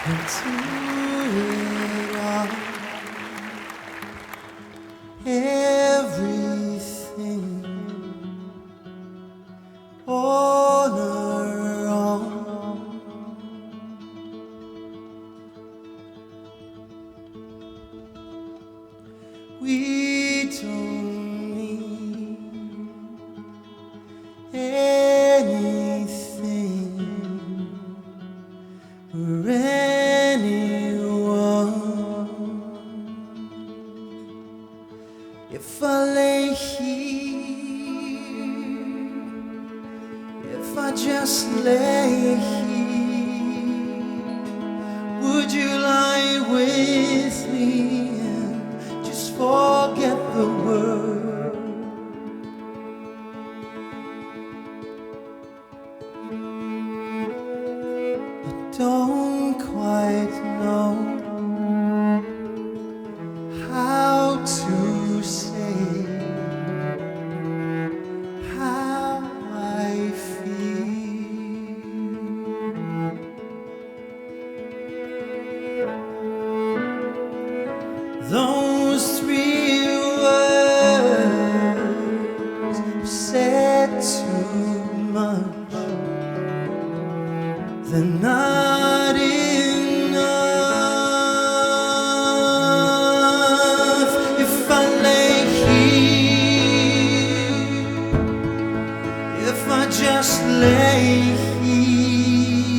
into it all. Everything all around. We don't need anything or anyone. If I lay here, if I just lay here, would you lie with me and just forget the world? I don't quite know how to say how I feel. Those three words said too much. They're not enough. If I lay here, if I just lay here,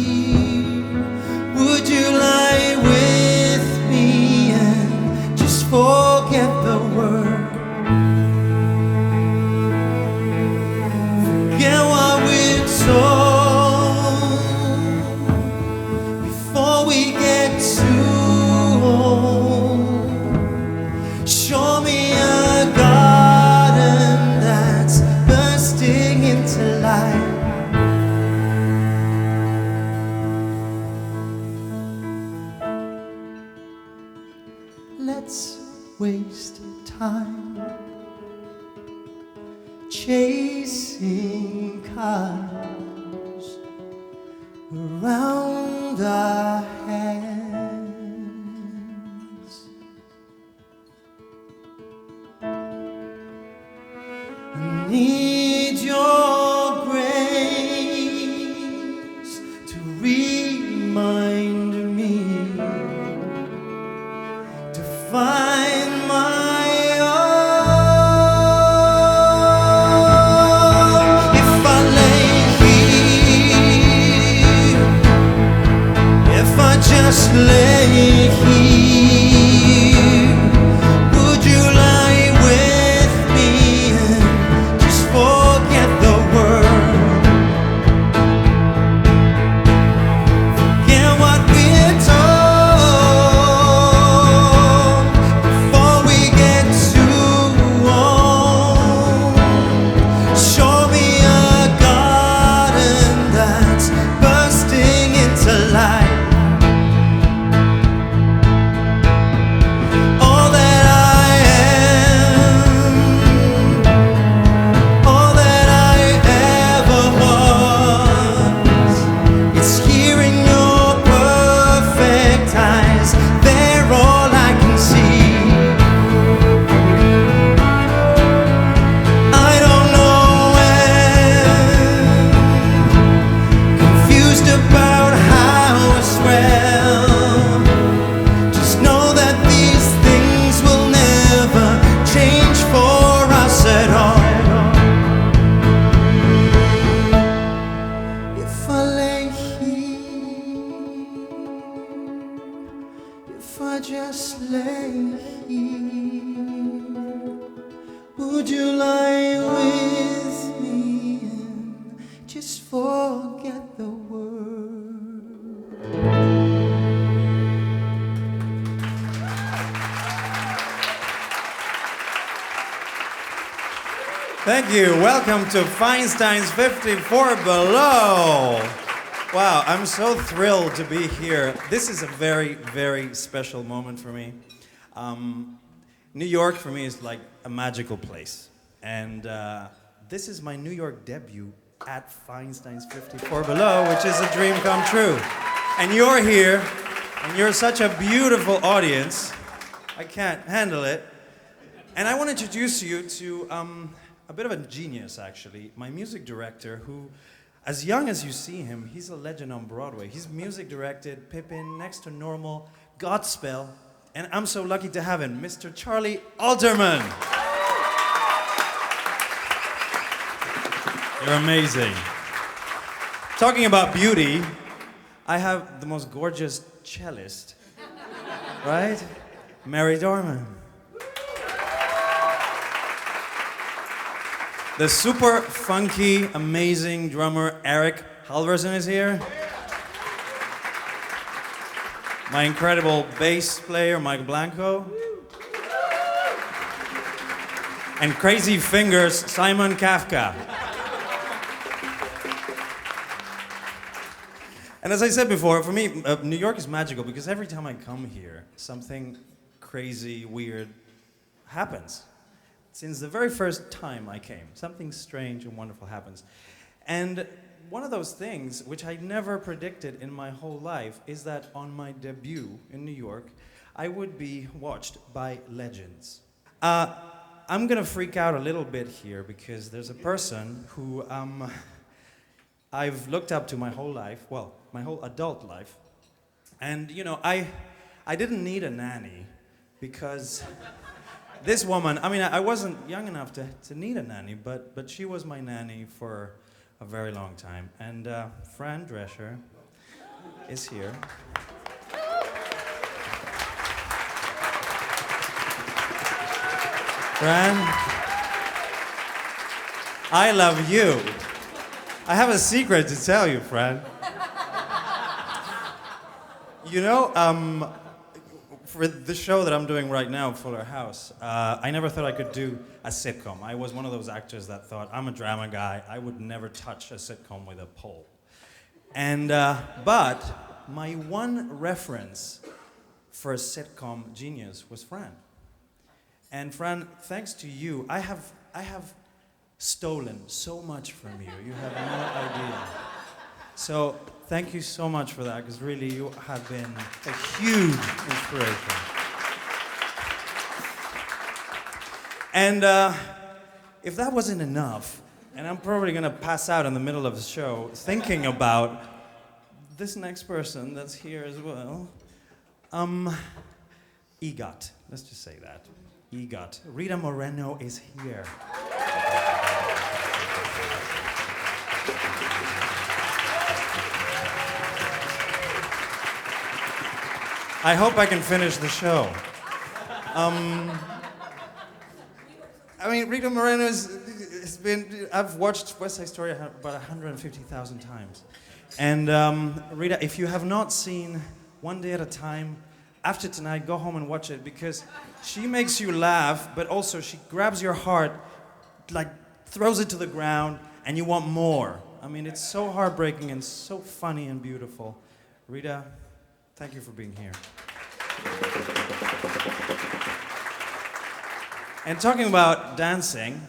would you lie with me and just forget the word? Forget what we're told before we get too old. Show me a garden that's bursting into life. Let's waste time chasing cars around our heads. I need your grace to remind me to find my own. If I lay here, if I just lay here, would you lie with me and just forget the world? Forget what we're told before we get too old. Show me a garden that's bursting into life. All that I am, all that I ever was, it's here in your perfect eyes. They're all I can see. I don't know when, confused about how as well. Just know that these things will never change for us at all. If I lay here, if I just lay here, would you lie with me and just forget the word? Thank you. Welcome to Feinstein's 54 Below. Wow, I'm so thrilled to be here. This is a very, very special moment for me. New York for me is like a magical place. And this is my New York debut at Feinstein's 54 Below, which is a dream come true. And you're here And you're such a beautiful audience. I can't handle it. And I want to introduce you to a bit of a genius, actually. My music director, who, as young as you see him, he's a legend on Broadway. He's music directed Pippin, Next to Normal, Godspell, and I'm so lucky to have him, Mr. Charlie Alterman. You're amazing. Talking about beauty, I have the most gorgeous cellist, right? Mairi Dorman. The super funky, amazing drummer Eric Halvorson is here. My incredible bass player Mike Blanco. And crazy fingers Simon Kafka. And as I said before, for me, New York is magical because every time I come here, something crazy, weird happens. Since the very first time I came, something strange and wonderful happens. And one of those things, which I never predicted in my whole life, is that on my debut in New York, I would be watched by legends. I'm gonna freak out a little bit here because there's a person who I've looked up to my whole life, well, my whole adult life. And you know, I didn't need a nanny because this woman, I mean, I wasn't young enough to need a nanny, but she was my nanny for a very long time. And Fran Drescher is here. Fran, I love you. I have a secret to tell you, Fran. You know, for the show that I'm doing right now, Fuller House, I never thought I could do a sitcom. I was one of those actors that thought, I'm a drama guy, I would never touch a sitcom with a pole. And, but my one reference for a sitcom genius was Fran. And Fran, thanks to you, I have stolen so much from you. You have no idea. So thank you so much for that, because really you have been a huge inspiration. And if that wasn't enough, and I'm probably gonna pass out in the middle of the show thinking about this next person that's here as well, EGOT, let's just say that, EGOT. Rita Moreno is here. I hope I can finish the show. I mean, Rita Moreno has been, I've watched West Side Story about 150,000 times. And Rita, if you have not seen One Day at a Time, after tonight, go home and watch it, because she makes you laugh, but also she grabs your heart, like throws it to the ground, and you want more. I mean, it's so heartbreaking and so funny and beautiful. Rita, thank you for being here. And talking about dancing,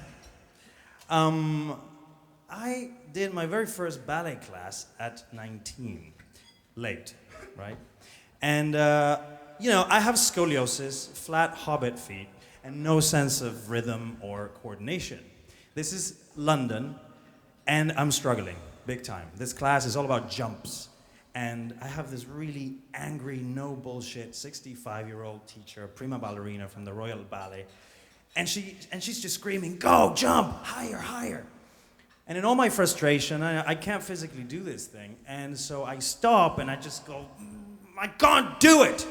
I did my very first ballet class at 19, late, right? And, you know, I have scoliosis, flat hobbit feet, and no sense of rhythm or coordination. This is London, and I'm struggling big time. This class is all about jumps. And I have this really angry, no bullshit 65-year-old teacher, prima ballerina from the Royal Ballet. And she's just screaming, go, jump, higher, higher. And in all my frustration, I can't physically do this thing. And so I stop and I just go, I can't do it.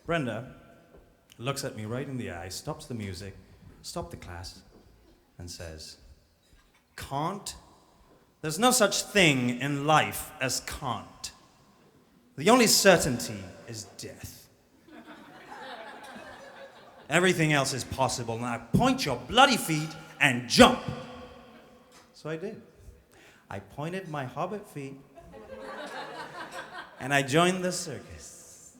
Brenda looks at me right in the eye, stops the music, stops the class, and says, can't? There's no such thing in life as can't. The only certainty is death. Everything else is possible. Now point your bloody feet and jump. So I did. I pointed my hobbit feet and I joined the circus.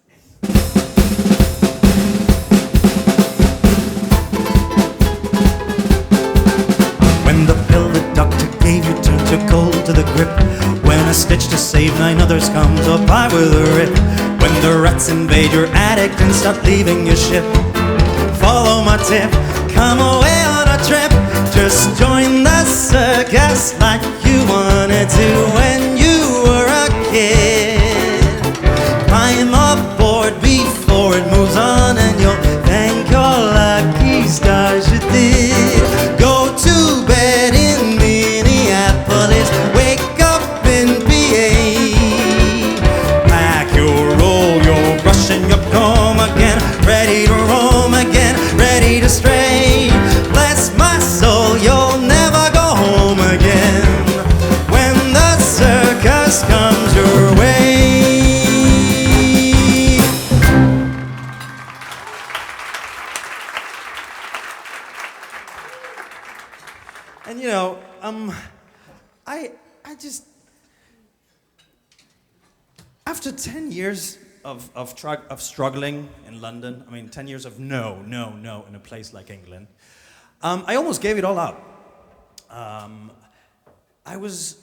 When the pill the doctor gave you turned to cold to the grip, when a stitch to save 9 others comes up high with a rip, When the rats invade your attic and start leaving your ship, follow my tip, come away on a trip. Just join the circus like you wanted to when you were a kid. Climb aboard before it moves on, and you'll thank your lucky stars you did. Go to bed in Minneapolis, wake up in PA. Pack your roll, your brush and your comb again, ready to roam again, ready to stray. Bless my soul, you'll never go home again when the circus comes your way. And you know, I just, after 10 years of struggling in London, I mean 10 years of no in a place like England, I almost gave it all up. I was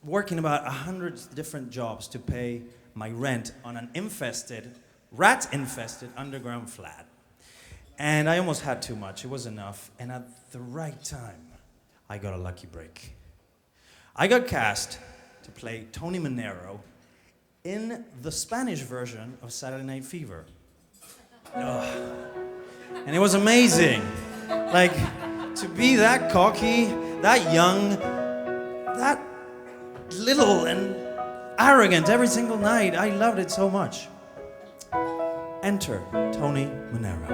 working about 100 different jobs to pay my rent on an rat-infested underground flat. And I almost had too much, it was enough. And at the right time, I got a lucky break. I got cast to play Tony Manero in the Spanish version of Saturday Night Fever. Ugh. And it was amazing. Like, to be that cocky, that young, that little and arrogant every single night. I loved it so much. Enter Tony Manero.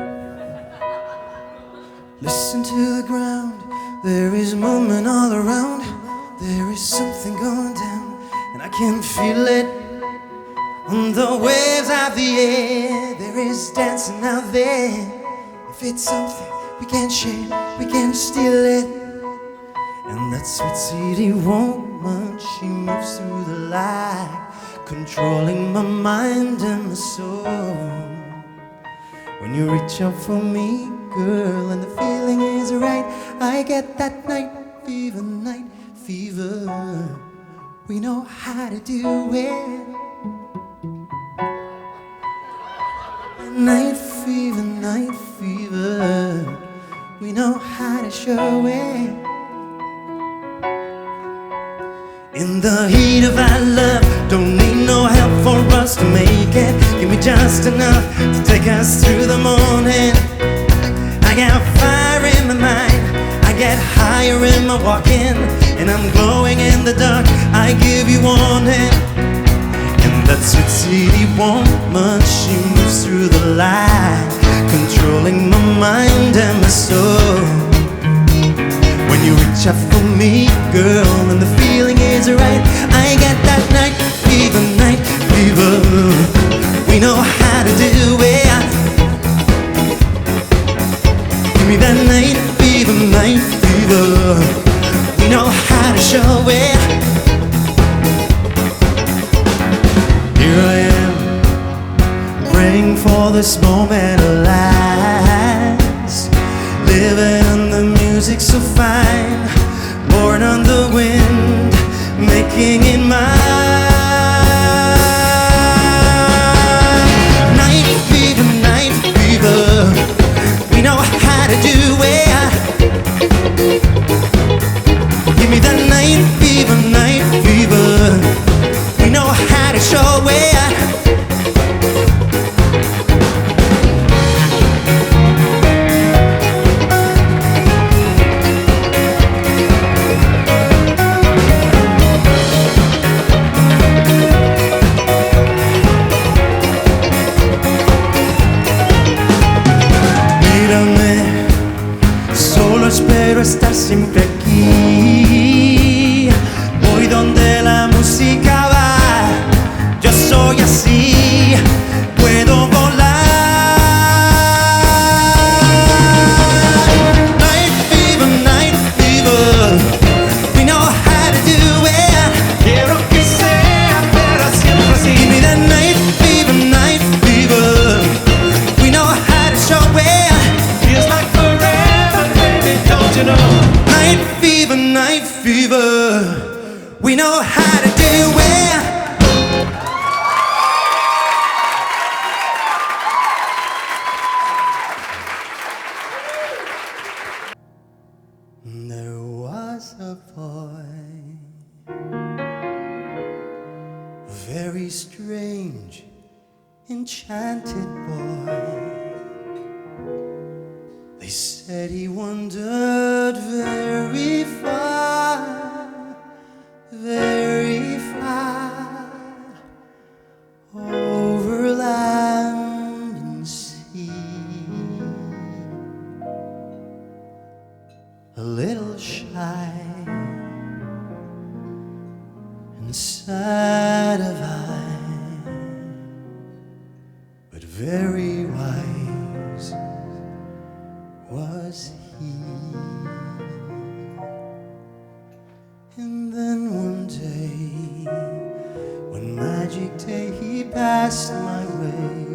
Listen to the ground, there is movement all around. There is something going down, and I can feel it on the waves of the air. There is dancing out there. If it's something we can't share, we can't steal it. And that sweet city woman, she moves through the light, controlling my mind and my soul. When you reach out for me, girl, and the feeling is right, I get that night fever, night fever. We know how to do it. Night fever, we know how to show it. In the heat of our love, don't need no help for us to make it. Give me just enough to take us through the morning. I got fire in my mind, I get higher in my walking, and I'm glowing in the dark, I give you warning. And that sweet city woman, she moves through the light, controlling my mind and my soul. When you reach out for me, girl, and the feeling is right, I get that night fever, night fever. We know how to do it. Give me that night fever, night fever. We know how to show it. Here I am, praying for this moment of last, living on the music so fine, born on the wind, making it mine. Night fever, we know how to do it. Give me that night fever, we know how to show it. Espero estar siempre aquí. Voy donde la música va. Yo soy así, puedo volar. Night fever, we know how to do it. Quiero que sea para siempre así. Give me that night fever, we know how to show it. Feels like forever, baby, don't you know? Night fever, we know how to do it. very strange, enchanted boy. They said he wandered very far, very far, over land and sea. A little shy and sad of eye, but very wise was he. And then one day, one magic day, he passed my way.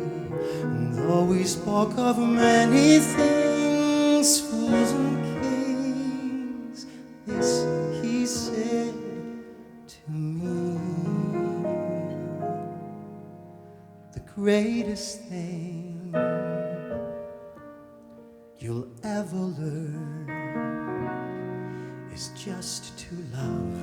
And though we spoke of many things, fools and kings, this he said to me: the greatest thing you'll ever learn is just to love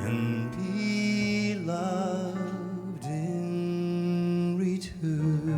and be loved in return.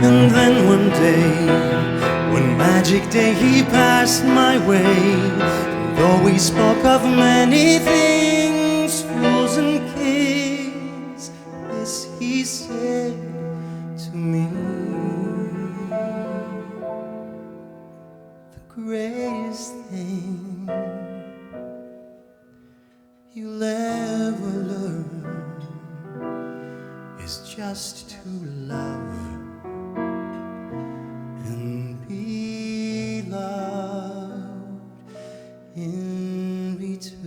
And then one day, one magic day, he passed my way. And though we spoke of many things, fools and kings, this he said to me: the greatest thing you'll ever learn is just to love and be loved in return.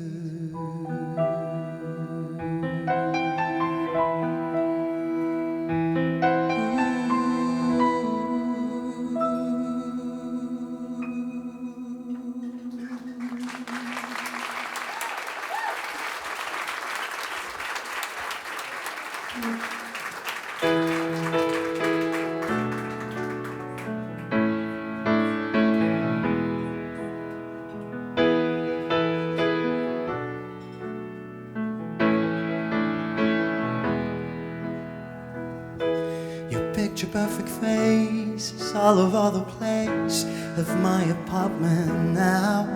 Your picture-perfect face is all over the place of my apartment now.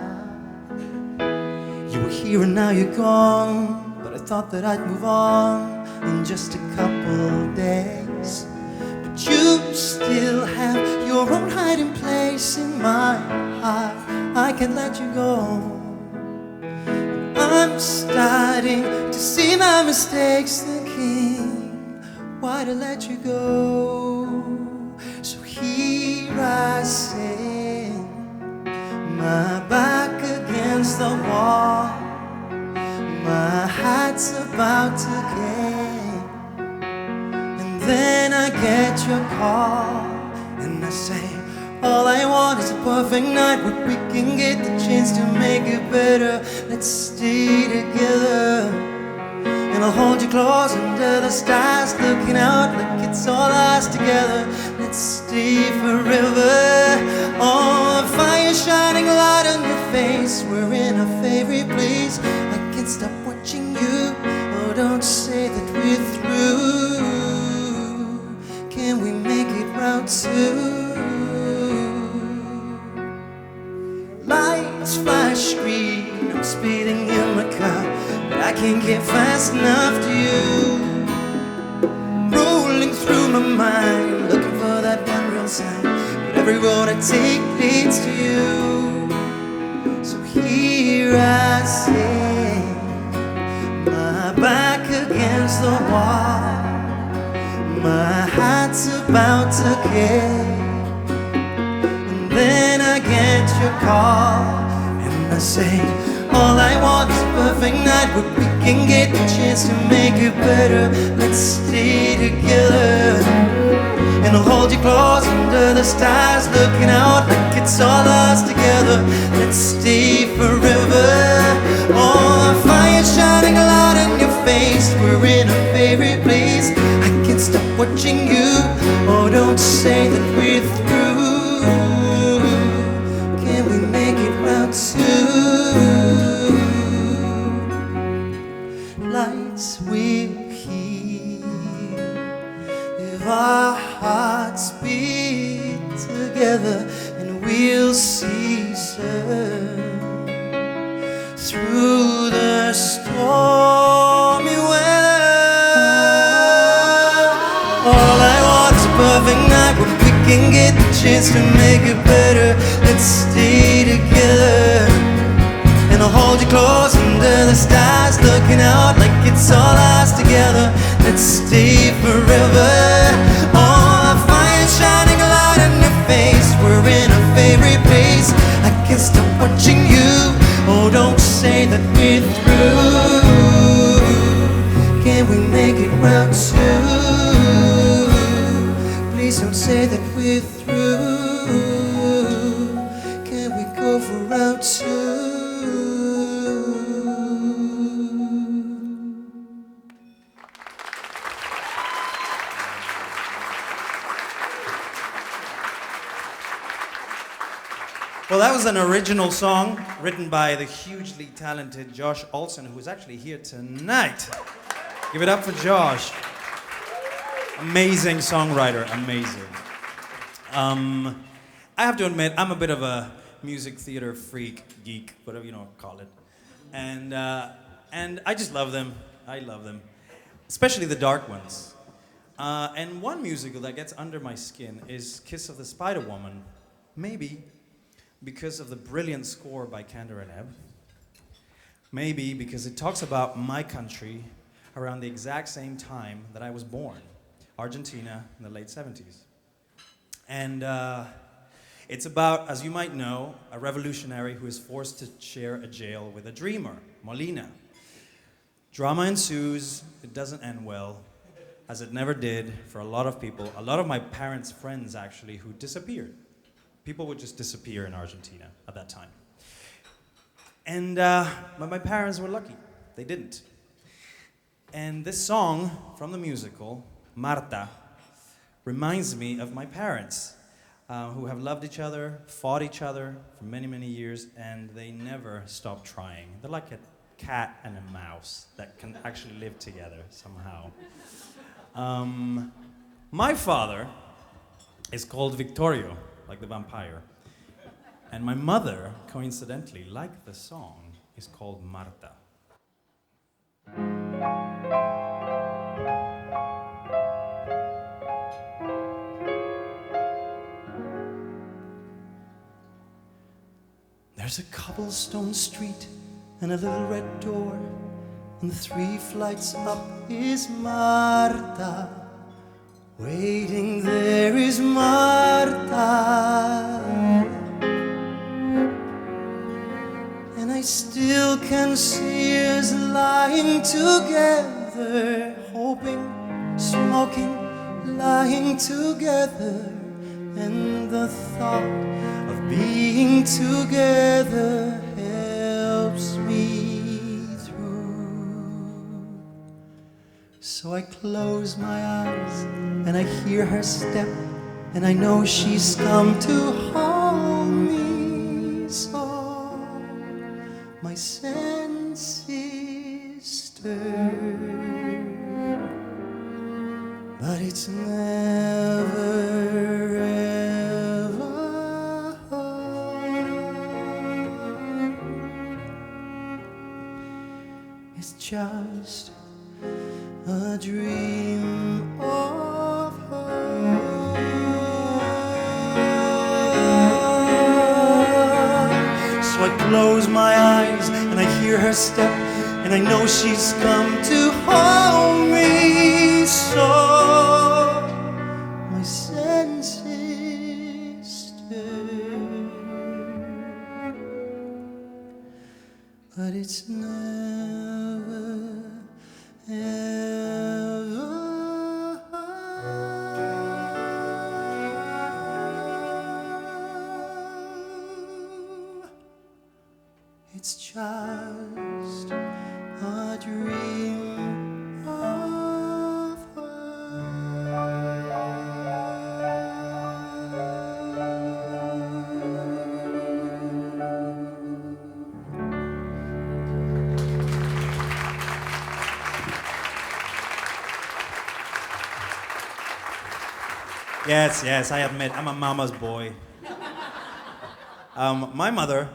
You were here and now you're gone, but I thought that I'd move on in just a couple days. But you still have your own hiding place in my heart. I can't let you go. I'm starting to see my mistakes, thinking why to let you go. So here I sit, my back against the wall, my heart's about to cave, and then I get your call, and I say, all I want is a perfect night where we can get the chance to make it better. Let's stay together, and I'll hold you close under the stars, looking out like it's all ours together. Let's stay forever. Oh, the fire shining light on your face, we're in our favorite place. I can't stop watching you. Oh, don't say that we're through. Can we make it round two? Lights flash green, I'm speeding in my car, but I can't get fast enough to you. Rolling through my mind, looking for that one real sign, but every road I take leads to you. So here I sit, my back against the wall, my heart's about to cave, your call, and I say, all I want is a perfect night where we can get the chance to make it better. Let's stay together, and I'll hold you close under the stars, looking out like it's all us together. Let's stay forever. Oh, the fire shining light in your face. We're in a favorite place. I can't stop watching you. Oh, don't say that we're through. Can we make it round two? Lights will heal if our hearts beat together, and we'll see sun through the stormy weather. All I want is a perfect night where we can get the chance to make it better. Let's stay together, and I'll hold you close under the stars, looking out like it's all us together. Let's stay forever. Oh, the fire shining a light in your face. We're in a favorite place. I can't stop watching you. Oh, don't say that we're through. Can we make it round two? Please don't say that we're through. Can we go for round two? Well, that was an original song written by the hugely talented Josh Olson, who is actually here tonight. Give it up for Josh. Amazing songwriter, amazing. I have to admit, I'm a bit of a music theater freak, geek, whatever you want to call it. And I just love them. I love them. Especially the dark ones. And one musical that gets under my skin is Kiss of the Spider Woman. Maybe because of the brilliant score by Kander and Ebb. Maybe because it talks about my country around the exact same time that I was born, Argentina, in the late 70s. And it's about, as you might know, a revolutionary who is forced to share a jail with a dreamer, Molina. Drama ensues. It doesn't end well, as it never did for a lot of people. A lot of my parents' friends, actually, who disappeared. People would just disappear in Argentina at that time. And but my parents were lucky. They didn't. And this song from the musical, Marta, reminds me of my parents, who have loved each other, fought each other for many, many years, and they never stopped trying. They're like a cat and a mouse that can actually live together somehow. My father is called Victorio, like the vampire. And my mother, coincidentally, like the song, is called Marta. There's a cobblestone street and a little red door, and 3 flights up is Marta. Waiting there is Marta. And I still can see us lying together, hoping, smoking, lying together. And the thought of being together helps me through. So I close my eyes and I hear her step, and I know she's come to hold me. So my senses stir, but it's never ever. It's just a dream of her. So I close my eyes and I hear her step, and I know she's come to hold me. So my senses stir, but it's never, ever. It's just a dream of Yes, I admit, I'm a mama's boy. My mother,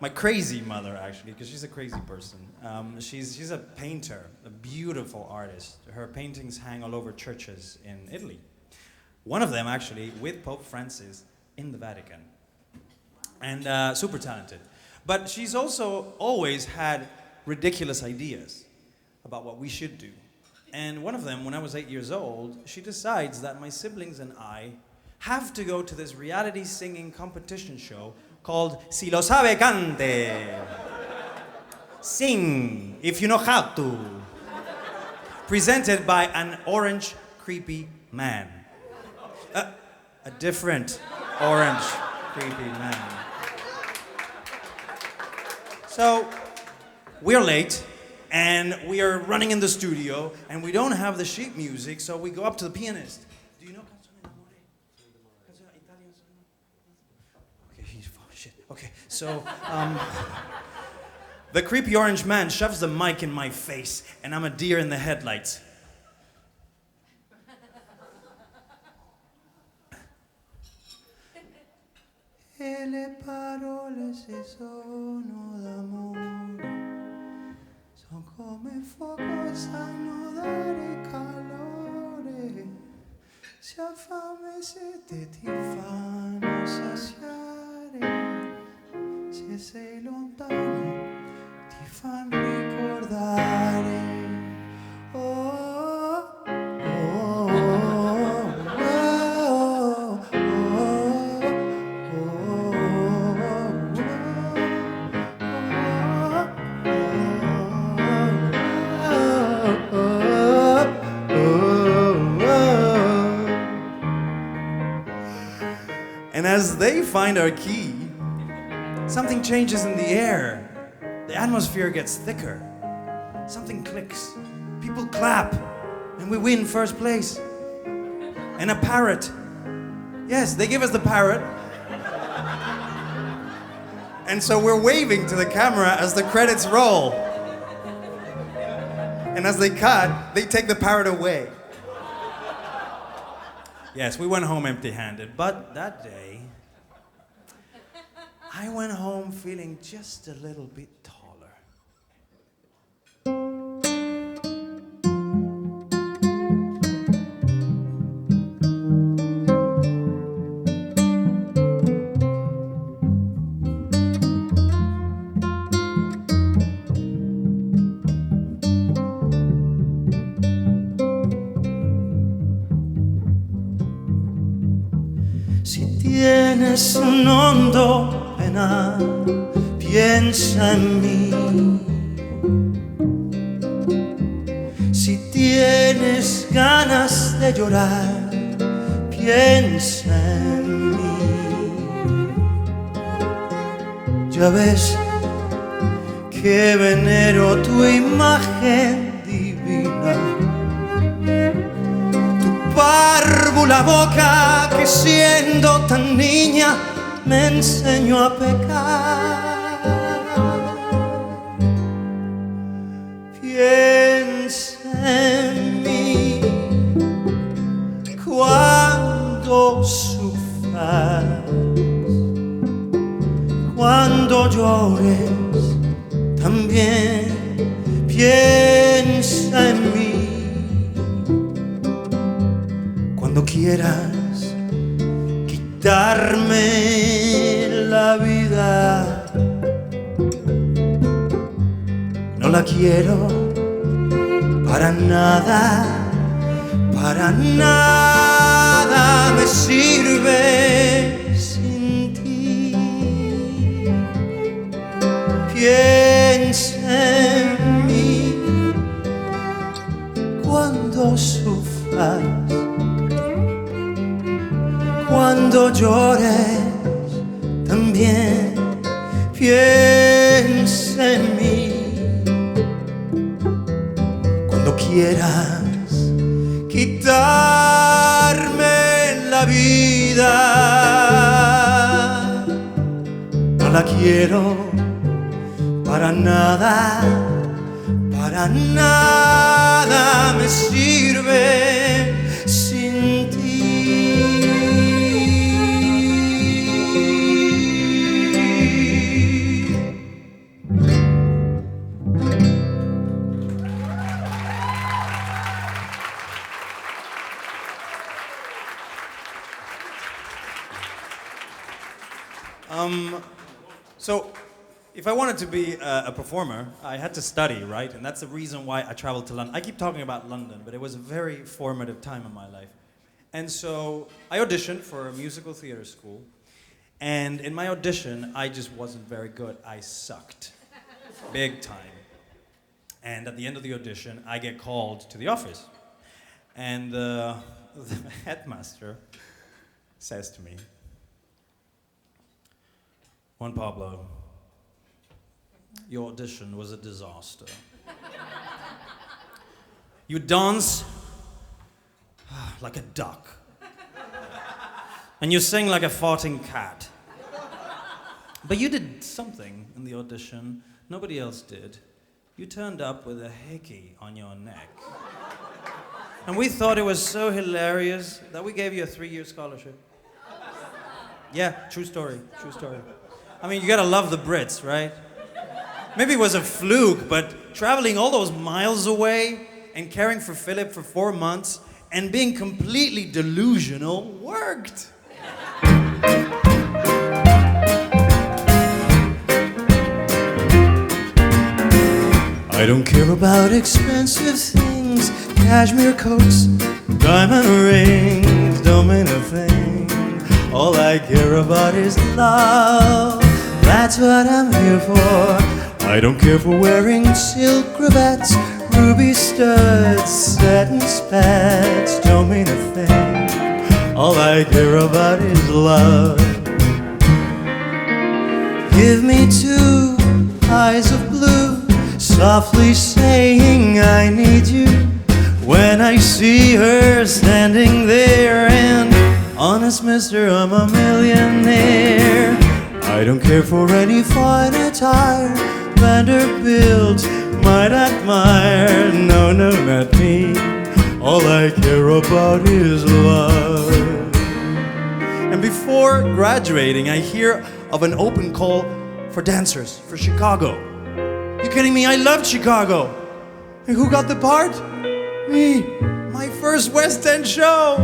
my crazy mother actually, because she's a crazy person, she's a painter, a beautiful artist. Her paintings hang all over churches in Italy. One of them actually with Pope Francis in the Vatican. And super talented. But she's also always had ridiculous ideas about what we should do. And one of them, when I was 8 years old, she decides that my siblings and I have to go to this reality singing competition show called Si lo sabe cante. Sing if you know how to. Presented by an orange creepy man. A different orange creepy man. So, we're late. And we are running in the studio, and we don't have the sheet music, so we go up to the pianist. Do you know Canzone d'amore? Italian song? Okay, shit. Okay, so the creepy orange man shoves the mic in my face, and I'm a deer in the headlights. E le parole se sono d'amore. Come fuoco sanno dare calore, se ha fame e sete ti fanno saziare, se sei lontano ti fanno ricordare. Oh, oh, oh, oh, oh, And as they find our key, something changes in the air. The atmosphere gets thicker. Something clicks. People clap. And we win first place. And a parrot. Yes, they give us the parrot. And so we're waving to the camera as the credits roll. And as they cut, they take the parrot away. Yes, we went home empty-handed, but that day, I went home feeling just a little bit taller. Tienes un hondo penal, piensa en mí. Si tienes ganas de llorar, piensa en mí. Ya ves que venero tu imagen divina, párvula boca que siendo tan niña me enseñó a pecar. Piensa en mí cuando sufras, cuando llores también piensa en mí. Cuando quieras quitarme la vida, no la quiero para nada me sirve sin ti. Piensa llores, también piensa en mí. Cuando quieras quitarme la vida, no la quiero para nada me sirve sin ti. So, if I wanted to be a performer, I had to study, right? And that's the reason why I traveled to London. I keep talking about London, but it was a very formative time in my life. And so I auditioned for a musical theater school. And in my audition, I just wasn't very good. I sucked. Big time. And at the end of the audition, I get called to the office. And the headmaster says to me, Juan Pablo, your audition was a disaster. You dance like a duck. And you sing like a farting cat. But you did something in the audition nobody else did. You turned up with a hickey on your neck. And we thought it was so hilarious that we gave you a 3-year scholarship. Yeah, true story, true story. I mean, you gotta love the Brits, right? Maybe it was a fluke, but traveling all those miles away and caring for Philip for 4 months and being completely delusional worked. I don't care about expensive things, cashmere coats, diamond rings, don't mean a thing. All I care about is love, that's what I'm here for. I don't care for wearing silk cravats, ruby studs, satin spats, don't mean a thing. All I care about is love. Give me 2 eyes of blue, softly saying I need you. When I see her standing there, and honest mister, I'm a millionaire. I don't care for any fine attire Vanderbilt might admire. No, no, not me. All I care about is love. And before graduating, I hear of an open call for dancers for Chicago. You kidding me? I loved Chicago. And who got the part? Me. My first West End show.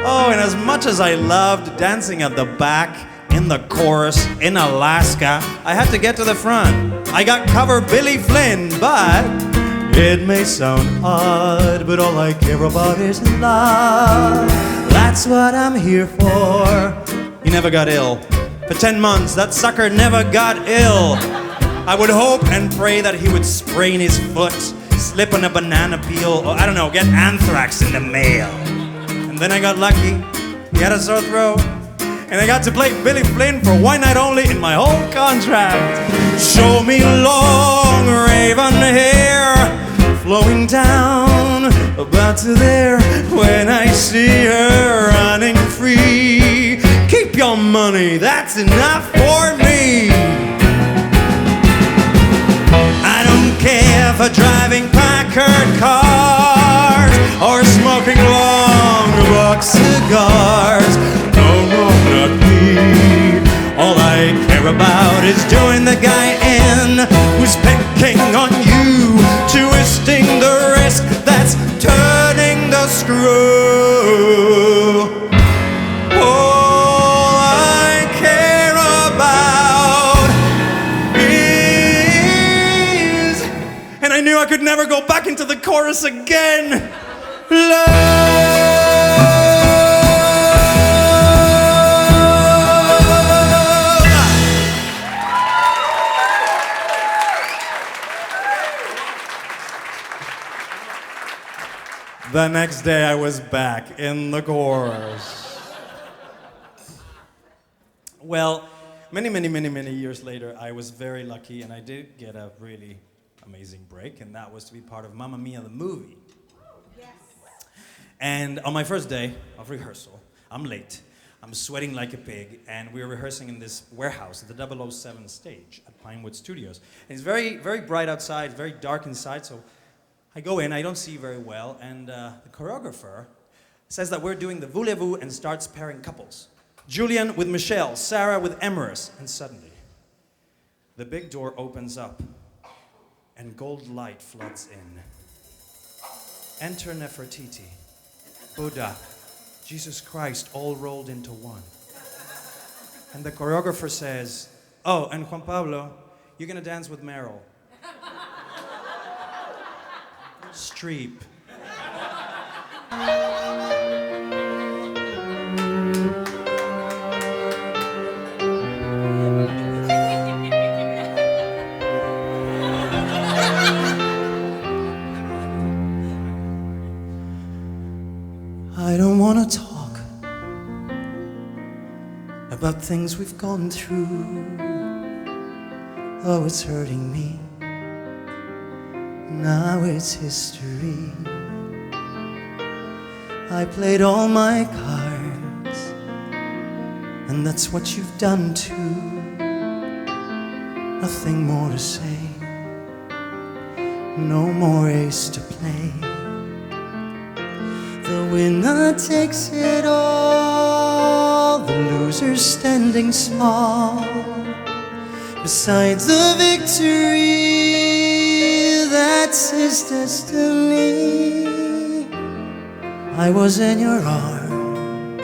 Oh, and as much as I loved dancing at the back, in the chorus, in Alaska, I had to get to the front. I got cover Billy Flynn, but it may sound odd, but all I care about is love. That's what I'm here for. He never got ill. For 10 months, that sucker never got ill. I would hope and pray that he would sprain his foot, slip on a banana peel, or I don't know, get anthrax in the mail. And then I got lucky. He had a sore throat. And I got to play Billy Flynn for 1 night only in my whole contract. Show me long raven hair flowing down about to there. When I see her running free, keep your money, that's enough for me. I don't care for driving Packard cars or smoking long box cigars. No, no, not me. All I care about is doing the guy in who's picking on you, twisting the wrist that's turning the screw. All I care about is, and I knew I could never go back into the chorus again, love. The next day I was back in the chorus. Well, many years later, I was very lucky and I did get a really amazing break, and that was to be part of Mamma Mia the movie. Yes. And on my first day of rehearsal, I'm late. I'm sweating like a pig, and we're rehearsing in this warehouse at the 007 stage at Pinewood Studios. And it's very, very bright outside, very dark inside, so I go in, I don't see very well, and the choreographer says that we're doing the voulez-vous and starts pairing couples. Julian with Michale, Sarah with Emerus, and suddenly, the big door opens up, and gold light floods in. Enter Nefertiti, Buddha, Jesus Christ, all rolled into one. And the choreographer says, oh, and Juan Pablo, you're gonna dance with Meryl Streep. I don't want to talk about things we've gone through. Oh, it's hurting me. Now it's history. I played all my cards, and that's what you've done too. Nothing more to say, no more ace to play. The winner takes it all, the loser standing small beside the victory. That's his destiny. I was in your arms,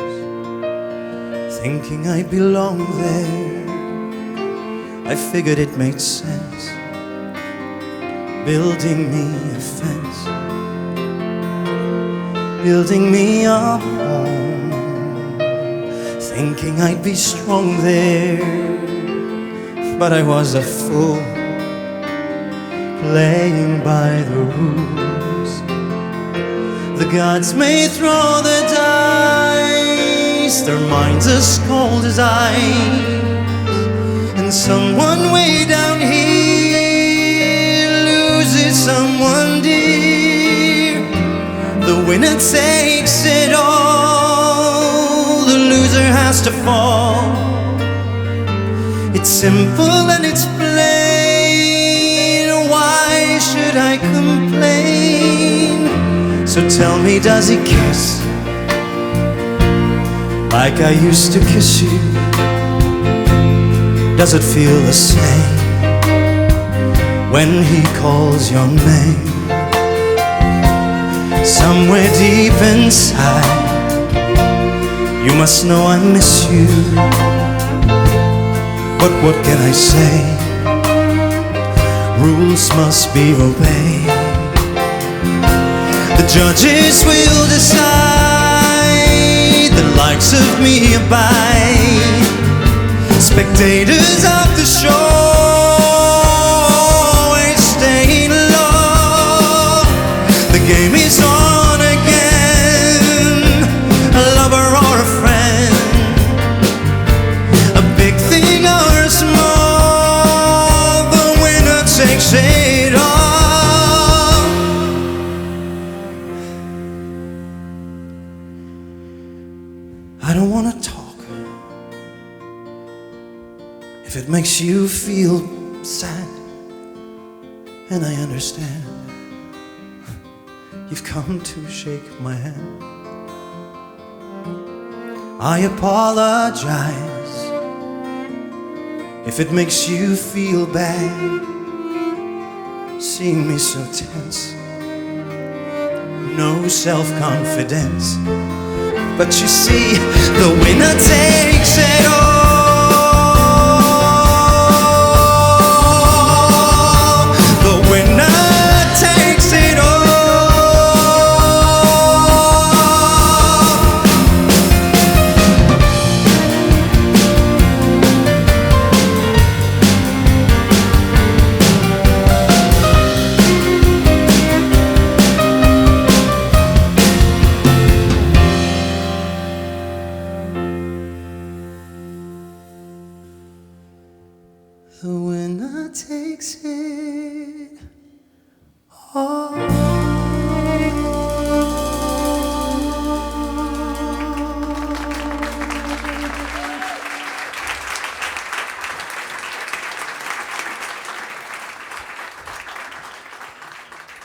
thinking I belonged there. I figured it made sense, building me a fence, building me a home, thinking I'd be strong there. But I was a fool, playing by the rules. The gods may throw the dice, their minds as cold as ice, and someone way down here loses someone dear. The winner takes it all, the loser has to fall. It's simple and it's plain, why should I complain? So tell me, does he kiss like I used to kiss you? Does it feel the same when he calls your name? Somewhere deep inside, you must know I miss you. But what can I say? Rules must be obeyed. The judges will decide, the likes of me abide. Spectators of the show always stay low. The game is on again, a lover or a friend, a big thing or a small, the winner takes it all. I don't want to talk if it makes you feel sad, and I understand. You've come to shake my hand. I apologize if it makes you feel bad, seeing me so tense, no self-confidence. But you see, the winner takes it all. The winner takes it all.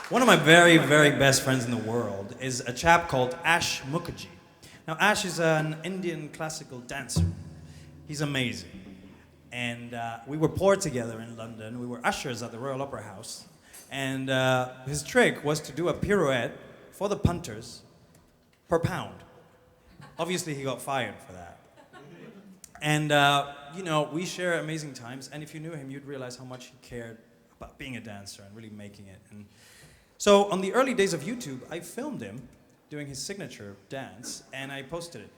One of my very, very best friends in the world is a chap called Ash Mukherjee. Now, Ash is an Indian classical dancer. He's amazing. And we were poor together in London. We were ushers at the Royal Opera House. And his trick was to do a pirouette for the punters per pound. Obviously, he got fired for that. And, you know, we share amazing times. And if you knew him, you'd realize how much he cared about being a dancer and really making it. And so on the early days of YouTube, I filmed him doing his signature dance, and I posted it.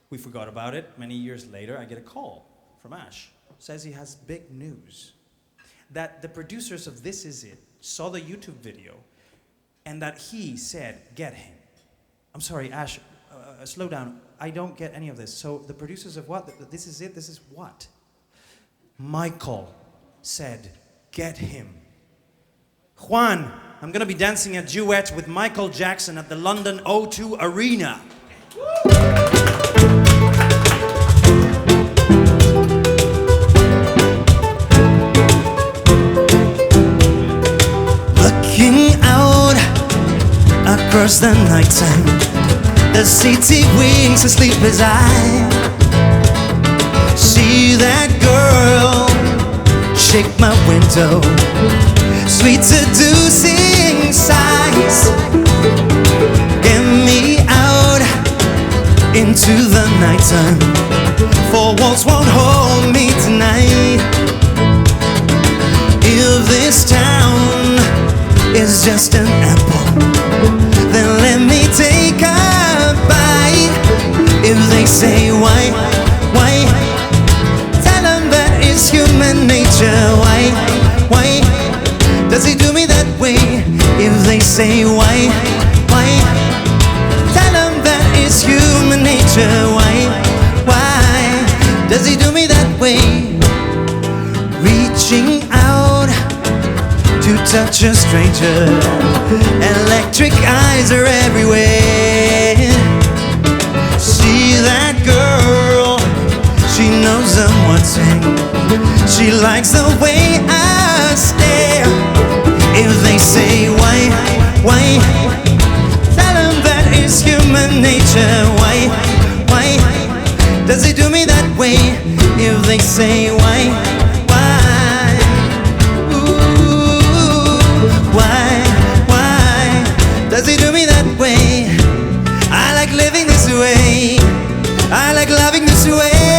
We forgot about it. Many years later, I get a call from Ash. Says he has big news. That the producers of This Is It saw the YouTube video, and that he said, get him. I'm sorry, Ash, slow down. I don't get any of this. So the producers of what? This Is It? This is what? Michael said, get him. Juan, I'm gonna be dancing a duet with Michael Jackson at the London O2 Arena. Looking out across the nighttime, the city winks asleep as I see that girl shake my window. Sweet seducing sighs, get me out into the nighttime. Four walls won't hold me tonight. If this town is just an apple, then let me take a bite. If they say why, tell them that it's human nature. Why does he do me that way? If they say why, tell them that it's human nature. Why does he do me that way? Reaching out to touch a stranger, electric eyes are everywhere. See that girl, she knows I'm watching. She likes the way I stare. If they say why, tell them that it's human nature. Why does he do me that way? If they say why, ooh, why does he do me that way? I like living this way. I like loving this way.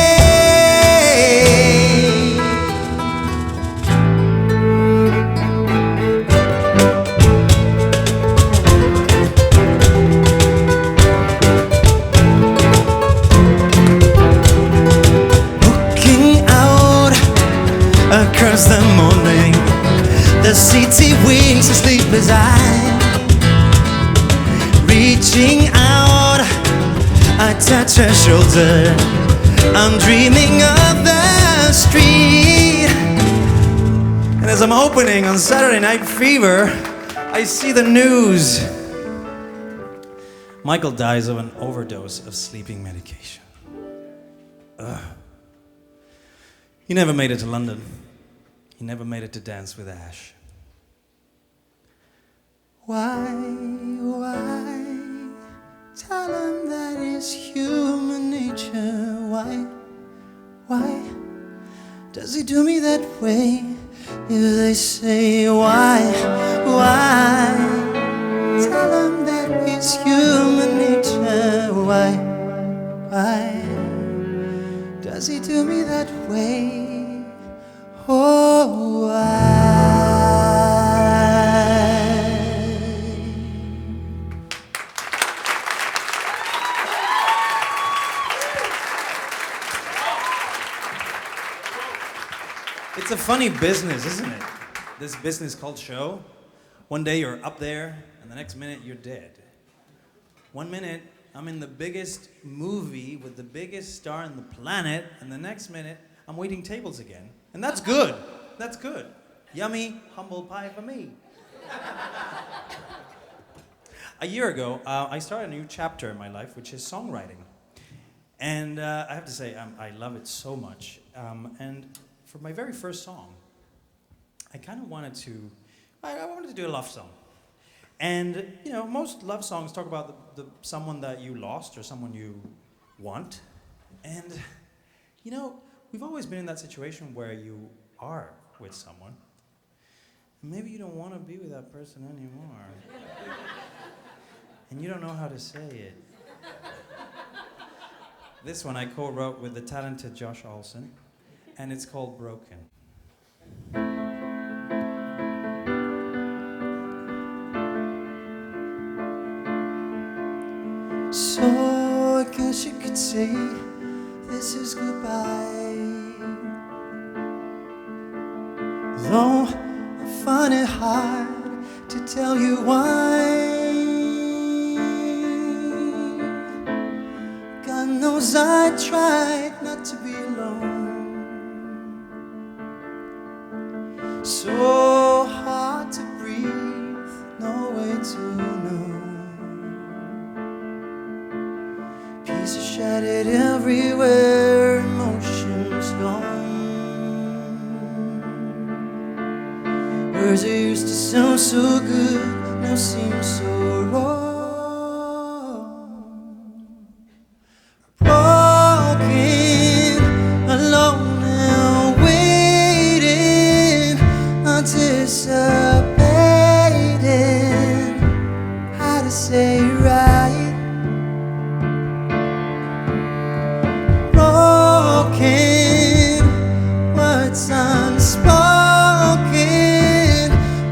Across the morning, the city winks asleep as I reaching out, I touch her shoulder. I'm dreaming of the street. And as I'm opening on Saturday Night Fever, I see the news. Michael dies of an overdose of sleeping medication. He never made it to London. He never made it to dance with Ash. Why tell him that it's human nature? Why does he do me that way? If they say why tell him that it's human nature. Why does he do me that way? Oh, why? It's a funny business, isn't it? This business called show. One day you're up there, and the next minute you're dead. 1 minute, I'm in the biggest movie with the biggest star on the planet, and the next minute, I'm waiting tables again. And that's good. That's good. Yummy, humble pie for me. A year ago, I started a new chapter in my life, which is songwriting. And I have to say, I love it so much. And for my very first song, I kind of wanted to do a love song. And, you know, most love songs talk about the someone that you lost or someone you want. And, you know, we've always been in that situation where you are with someone. Maybe you don't want to be with that person anymore. And you don't know how to say it. This one I co-wrote with the talented Josh Olson, and it's called Broken. So I guess you could say this is goodbye. Though I find it hard to tell you why. God knows I tried not to be alone. So hard to breathe, no way to know. Pieces shattered everywhere, emotions gone. Words that used to sound so good now seem so wrong. Broken, alone and waiting, anticipating how to say it right. Broken, words unspoken,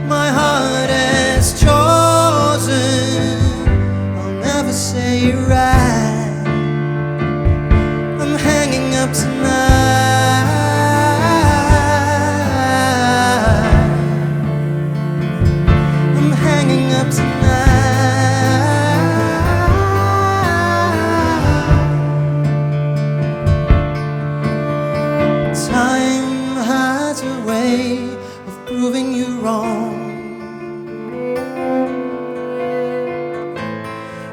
my heart has chosen, I'll never say it right. I'm hanging up tonight. I'm hanging up tonight. Time has a way of proving you wrong.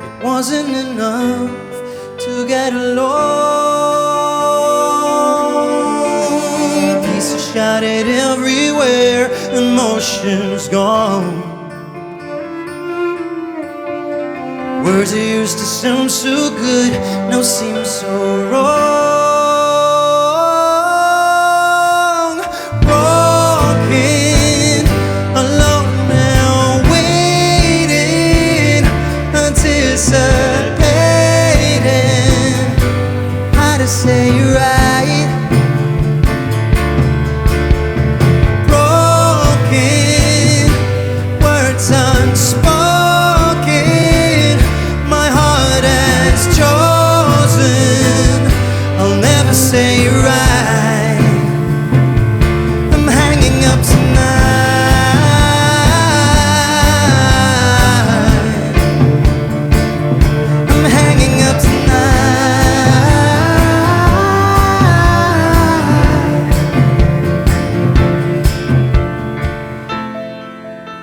It wasn't enough to get along. Pieces shattered everywhere, emotions gone. Words that used to sound so good now seem so wrong. Broken, alone and waiting, anticipating how to say it right. Broken, words unspoken, my heart has chosen, I'll never say it right. I'm hanging up tonight. I'm hanging up tonight.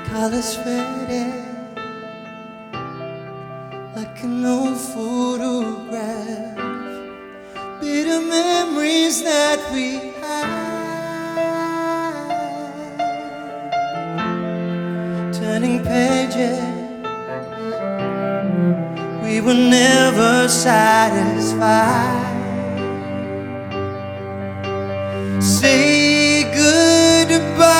Colors faded like an old photograph. Bitter memories that we had. Turning pages, we were never satisfied. Say goodbye.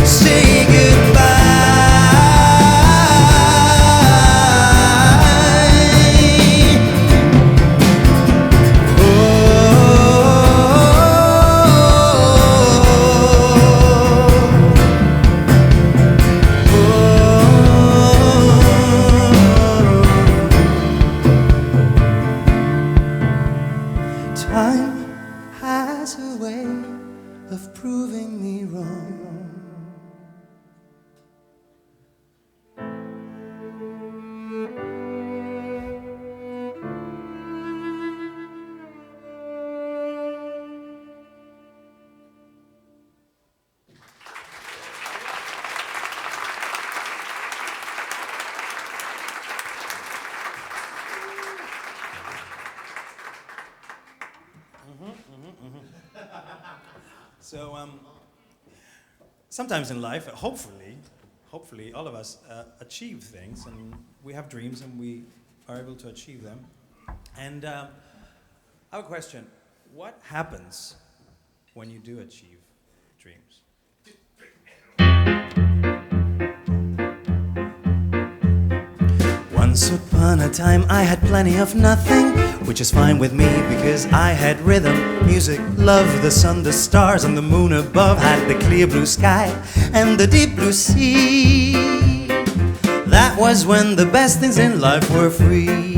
Say time has a way of proving me wrong. So, sometimes in life, hopefully, all of us achieve things, and we have dreams, and we are able to achieve them. And I have a question. What happens when you do achieve dreams? Once upon a time I had plenty of nothing, which is fine with me because I had rhythm, music, love, the sun, the stars, and the moon above, had the clear blue sky and the deep blue sea. That was when the best things in life were free.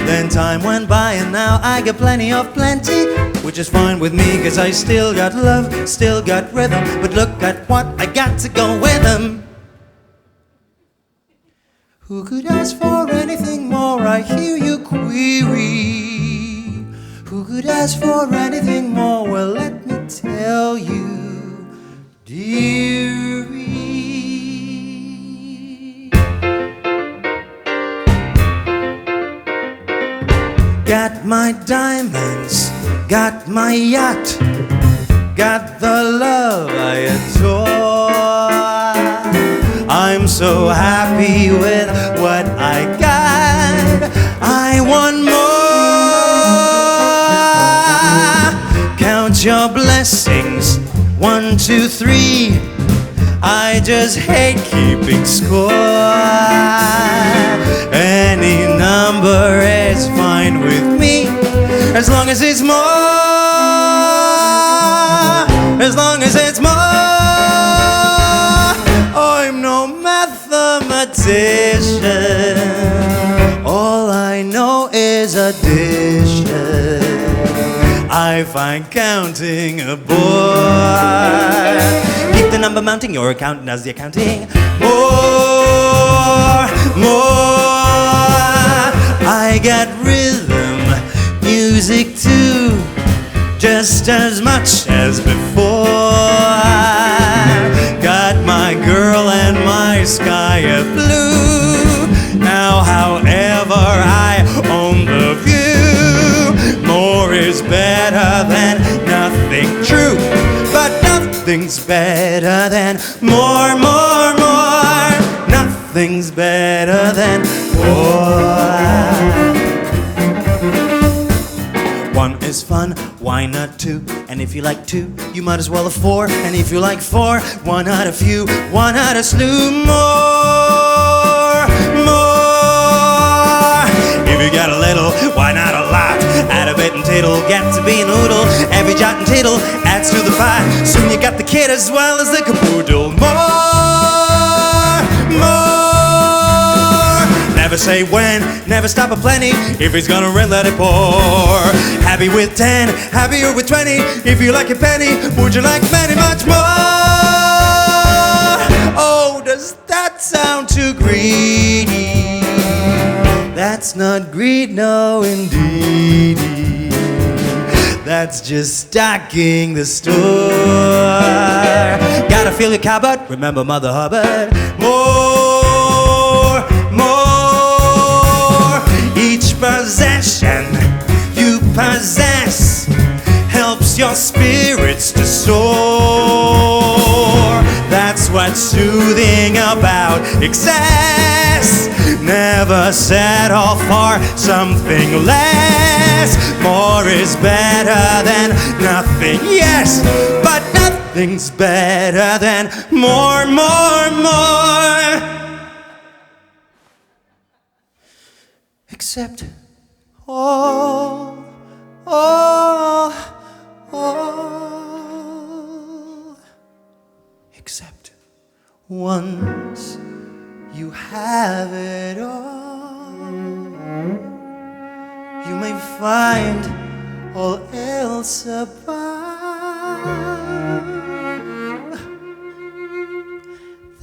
Then time went by and now I got plenty of plenty, which is fine with me cause I still got love, still got rhythm, but look at what I got to go with them. Who could ask for anything more? I hear you query. Who could ask for anything more? Well, let me tell you, dearie. Got my diamonds, got my yacht, got the love I adore. I'm so happy with what I got. I want more. Count your blessings, 1, 2, 3. I just hate keeping score. Any number is fine with me, as long as it's more. As long as it's more. I'm no mathematician. All I know is addition. I find counting a bore. Keep the number mounting, your accountant does the accounting. More, more. I got rhythm, music too, just as much as before. Got my girl and my sky of blue. Now however I own the view, more is better than nothing, true, but nothing's better than more, more, more. Nothing's better than more. 1 is fun, why not 2? And if you like 2, you might as well have 4. And if you like 4, why not a few? Why not a slew more? More. If you got a little, why not a lot? Add a bit and tittle, get to be an oodle. Every jot and tittle adds to the pie. Soon you got the kid as well as the caboodle. More, more. Never say when, never stop a plenty. If he's gonna rent, let it pour. Happy with 10, happier with 20. If you like a penny, would you like many much more? Oh, does that sound too greedy? That's not greed, no indeed. That's just stocking the store. Gotta fill your cupboard, remember Mother Hubbard. More, more. Each possession you possess helps your spirits to soar. That's what's soothing about excess. Never settle for something less. More is better than nothing, yes, but nothing's better than more, more, more. Except all, all, all. Except once you have it all, you may find all else above.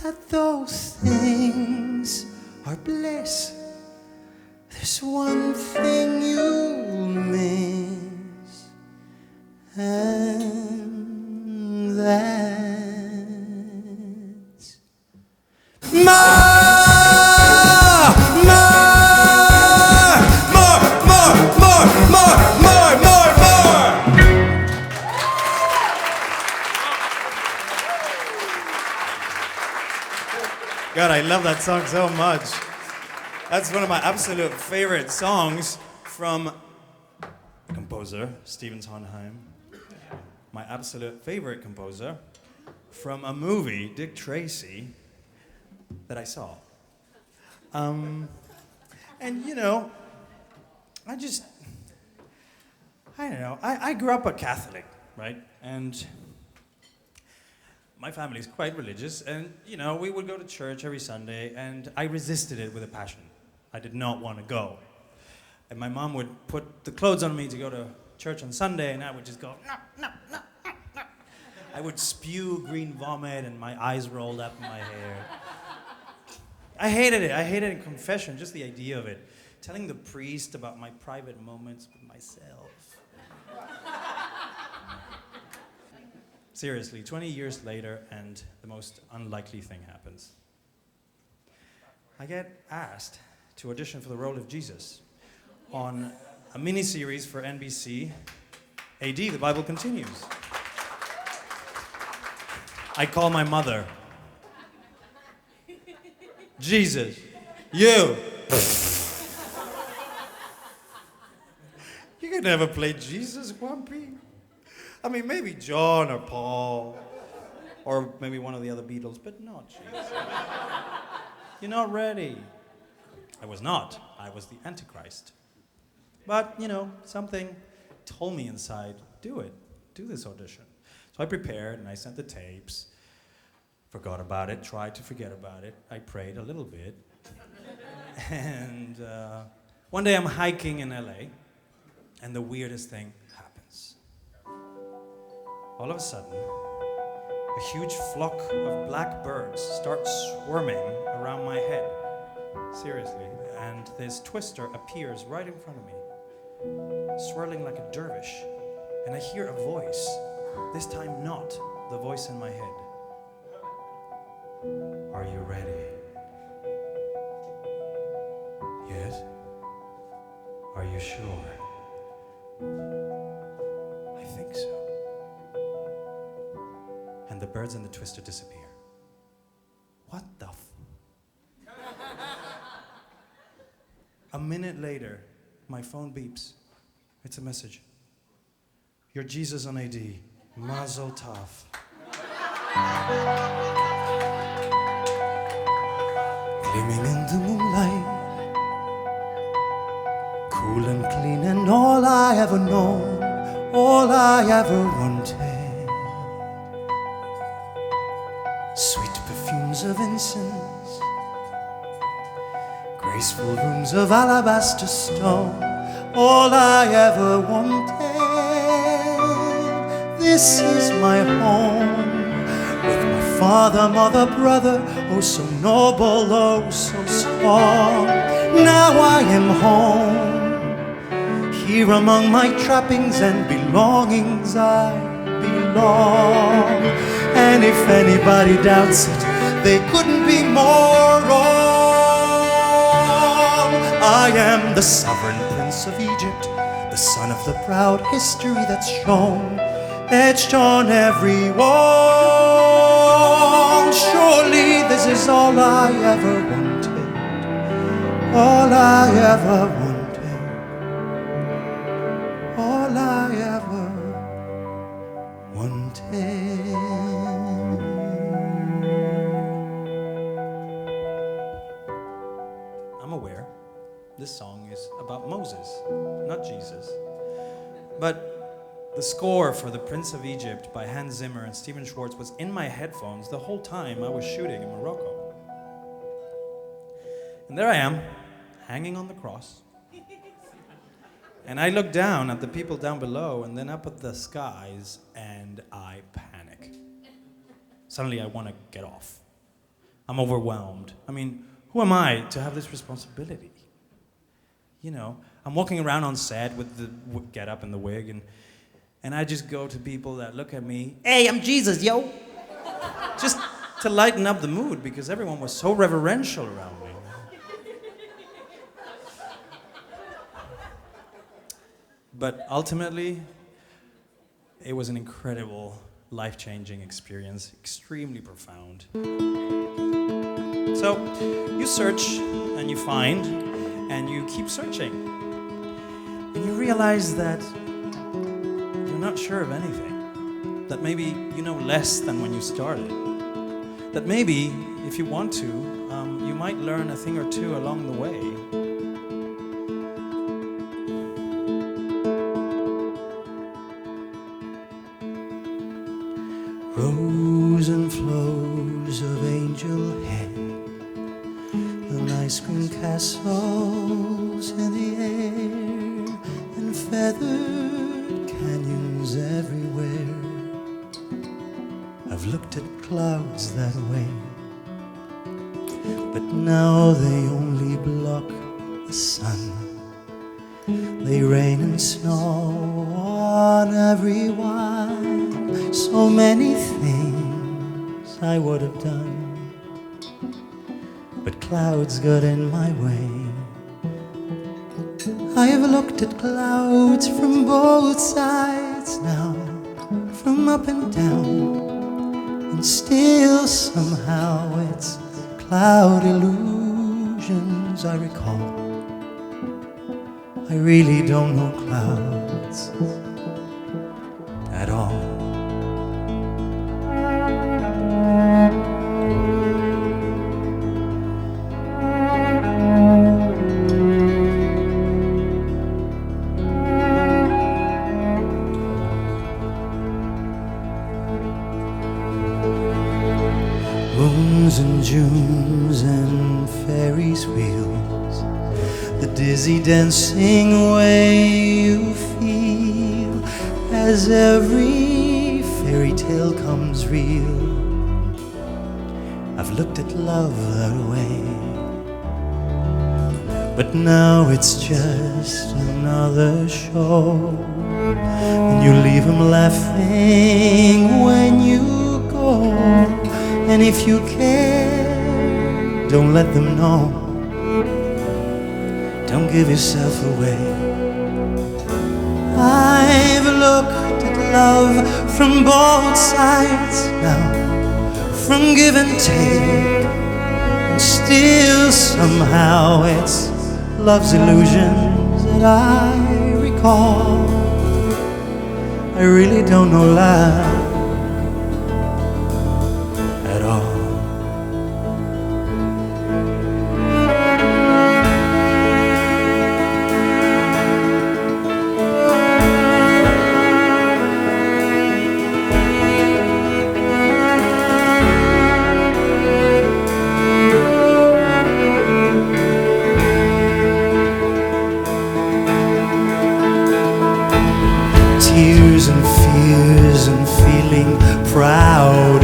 That those things are bliss. There's one thing you'll miss, and that's more. More, more, more, more, more, more, more. God, I love that song so much. That's one of my absolute favorite songs from composer Stephen Sondheim. My absolute favorite composer from a movie, Dick Tracy, that I saw. And you know, I don't know, I grew up a Catholic, right? And my family's quite religious, and you know, we would go to church every Sunday, and I resisted it with a passion. I did not want to go. And my mom would put the clothes on me to go to church on Sunday, and I would just go, no, no, no, no, no. I would spew green vomit, and my eyes rolled up in my hair. I hated it. I hated confession, just the idea of it. Telling the priest about my private moments with myself. Seriously, 20 years later, and the most unlikely thing happens. I get asked to audition for the role of Jesus on a miniseries for NBC, AD, The Bible Continues. I call my mother. Jesus, you. You could never play Jesus, Grumpy. I mean, maybe John or Paul, or maybe one of the other Beatles, but not Jesus. You're not ready. I was not. I was the Antichrist. But, you know, something told me inside, do it. Do this audition. So I prepared and I sent the tapes. Forgot about it, tried to forget about it. I prayed a little bit. And one day I'm hiking in LA, and the weirdest thing happens. All of a sudden, a huge flock of black birds start swarming around my head. Seriously. And this twister appears right in front of me, swirling like a dervish. And I hear a voice, this time not the voice in my head. Are you ready? Yes? Are you sure? I think so. And the birds and the twister disappear. What the A minute later, my phone beeps. It's a message. You're Jesus on AD. Mazel tov. Gleaming in the moonlight, cool and clean, and all I ever known, all I ever wanted. Sweet perfumes of incense, graceful rooms of alabaster stone, all I ever wanted. This is my home, with my father, mother, brother, oh so noble, oh so strong. Now I am home, here among my trappings and belongings I belong. And if anybody doubts it, they couldn't be more wrong. I am the sovereign prince of Egypt, the son of the proud history that's shown, etched on every wall. Surely this is all I ever wanted, all I ever wanted, all I ever wanted. I'm aware this song is about Moses, not Jesus. But the score for The Prince of Egypt by Hans Zimmer and Stephen Schwartz was in my headphones the whole time I was shooting in Morocco. And there I am, hanging on the cross. And I look down at the people down below and then up at the skies, and I panic. Suddenly I want to get off. I'm overwhelmed. I mean, who am I to have this responsibility? You know, I'm walking around on set with the get-up and the wig, and I just go to people that look at me, hey, I'm Jesus, yo! Just to lighten up the mood, because everyone was so reverential around me. But ultimately, it was an incredible, life-changing experience, extremely profound. So So you search and you find and you keep searching. And you realize that you're not sure of anything. That maybe you know less than when you started. That maybe, if you want to, you might learn a thing or two along the way. Rows and flows of angel hair and ice cream castles in the air and feathered canyons everywhere. I've looked at clouds that way, but now they only block the sun. They rain and snow on everyone. So many things I would have done, but clouds got in my way. I have looked at clouds from both sides now, from up and down, and still somehow it's cloud illusions I recall. I really don't know clouds at all. Moons and Junes and Ferris wheels, the dizzy dancing way you feel as every fairy tale comes real. I've looked at love that way, but now it's just another show, and you leave them laughing when you go. And if you care, don't let them know. Don't give yourself away. I've looked at love from both sides now, from give and take, and still somehow it's love's illusions that I recall. I really don't know love at all. Tears and fears and feeling proud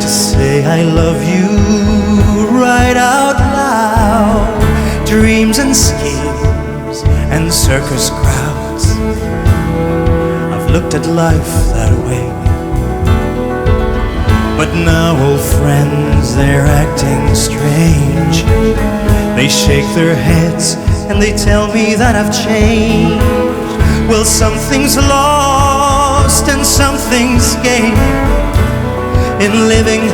to say I love you right out loud. Dreams and schemes and circus crowds, I've looked at life that way. But now old friends, they're acting strange. They shake their heads and they tell me that I've changed. Well, something's lost and something's gained in living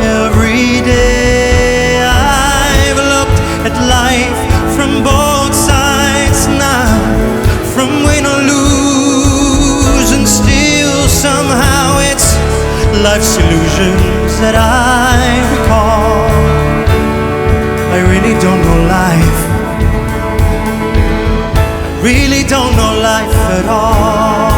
every day. I've looked at life from both sides now, from win or lose, and still somehow it's life's illusions that I recall. I really don't know life. Really don't know life at all.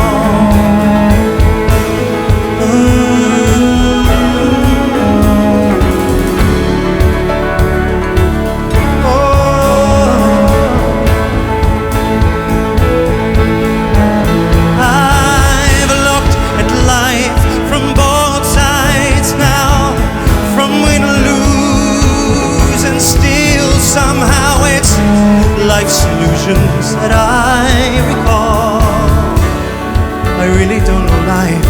I've looked at life from both sides now, from win or lose, and still somehow it's life's illusions that I recall. I really don't know life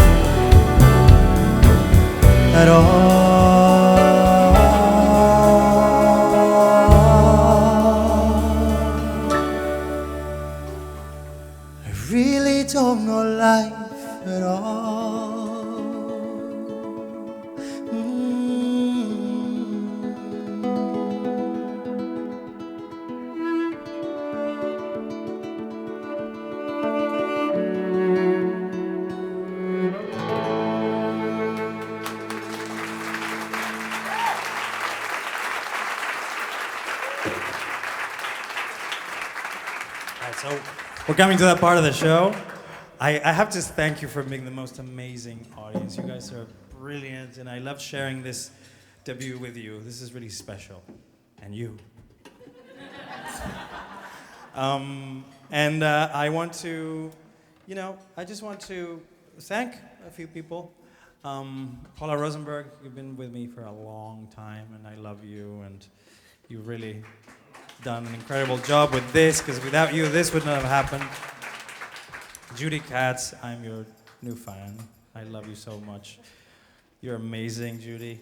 at all. I really don't know life at all. coming to that part of the show. I have to thank you for being the most amazing audience. You guys are brilliant, and I love sharing this debut with you. This is really special. And you. I want to, I just want to thank a few people. Paula Rosenberg, you've been with me for a long time, and I love you, and you've really done an incredible job with this, because without you, this would not have happened. Judy Katz, I'm your new fan. I love you so much. You're amazing, Judy.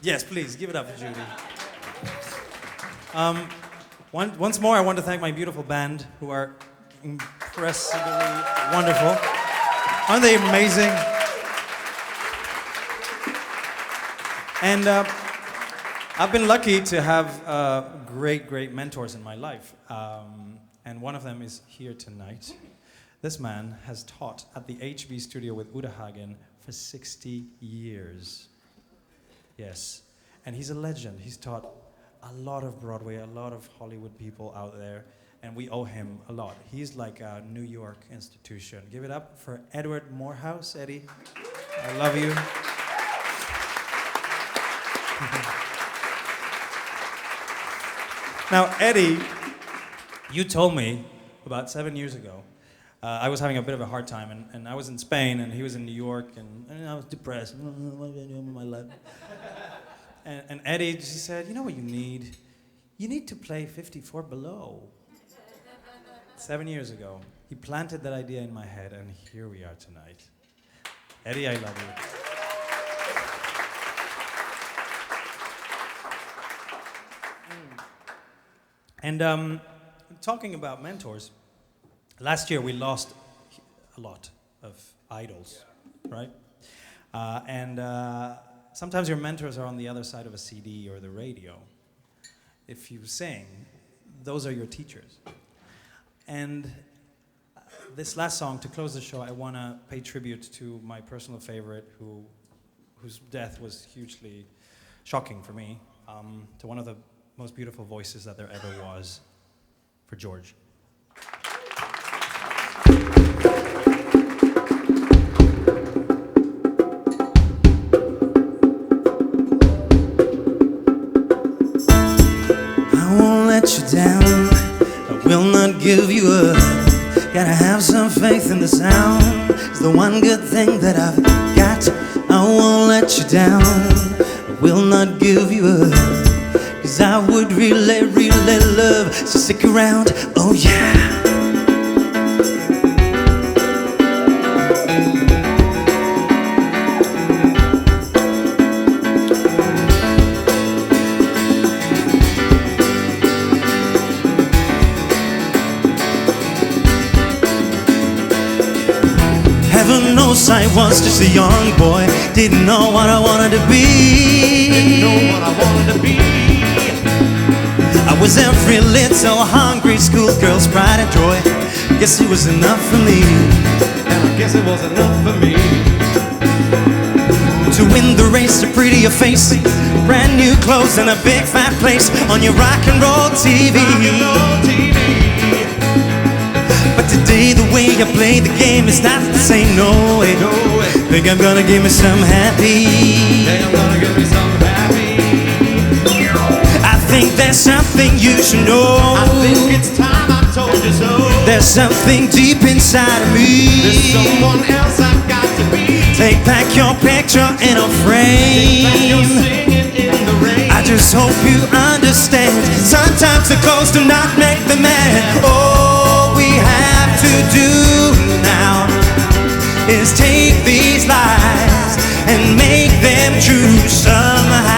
Yes, please, give it up for Judy. Once more, I want to thank my beautiful band, who are impressively wonderful. Aren't they amazing? And I've been lucky to have great mentors in my life. And one of them is here tonight. This man has taught at the HB studio with Uta Hagen for 60 years. Yes. And he's a legend. He's taught a lot of Broadway, a lot of Hollywood people out there, and we owe him a lot. He's like a New York institution. Give it up for Edward Morehouse, Eddie. I love you. Now, Eddie, you told me about 7 years ago, I was having a bit of a hard time, and I was in Spain, and he was in New York, and I was depressed. What am I doing with my life? And Eddie just said, you know what you need? You need to play 54 Below. 7 years ago, he planted that idea in my head, and here we are tonight. Eddie, I love you. And talking about mentors, last year we lost a lot of idols, right? Sometimes your mentors are on the other side of a CD or the radio. If you sing, those are your teachers. And this last song, to close the show, I want to pay tribute to my personal favorite, whose death was hugely shocking for me, to one of the most beautiful voices that there ever was, for George. You down, I will not give you up. Gotta have some faith in the sound. It's the one good thing that I've got. I won't let you down, I will not give you up. Cause I would really love. So stick around, oh yeah. I was just a young boy, didn't know what I wanted to be. I was every little hungry schoolgirl's pride and joy. Guess it was enough for me. And I guess it was enough for me. To win the race, a prettier face, brand new clothes and a big fat place on your rock and roll TV. But today the way I play the game is not the same, no way. Think I'm gonna give me some happy. I think there's something you should know. I think it's time I told you so. There's something deep inside of me. There's someone else I've got to be. Take back your picture in a frame. Take back your singing in the rain. I just hope you understand. Sometimes the clothes do not make the man. All we have to do now is take these lies and make them true somehow.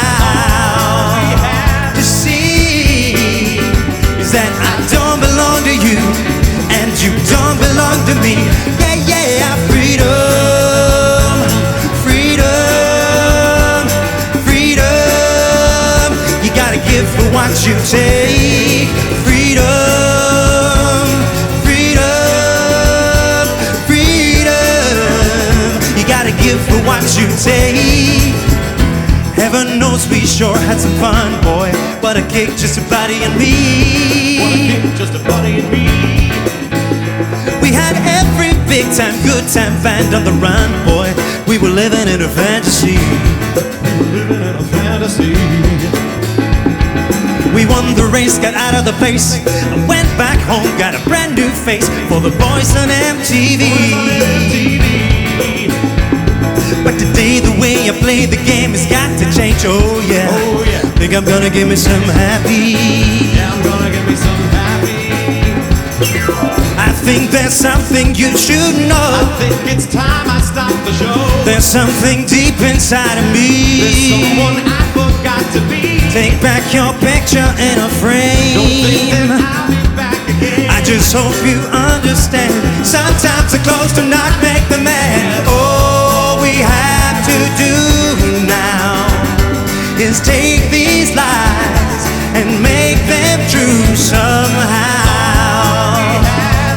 All we have to see is that I don't belong to you and you don't belong to me. Yeah, freedom, freedom, freedom. You gotta give for what you take. Freedom, freedom, freedom. You gotta give for what you take. Heaven knows knows we sure had some fun, boy. What a kick, just a buddy and me. What a kick, just a buddy and me. We had every big time, good time band on the run, boy. We were living in a fantasy. Living in a fantasy. We won the race, got out of the place, and went back home, got a brand new face for the boys on MTV. But today the way I play the game has got to change, oh yeah. Oh yeah. Think I'm gonna give me some happy. Yeah, I'm gonna give me some happy. I think there's something you should know. I think it's time I stop the show. There's something deep inside of me. There's someone I forgot to be. Take back your picture in a frame. Don't think that I'll be back again. I just hope you understand. Sometimes the clothes do not make the man. All we have to do now is take these lies and make them true somehow.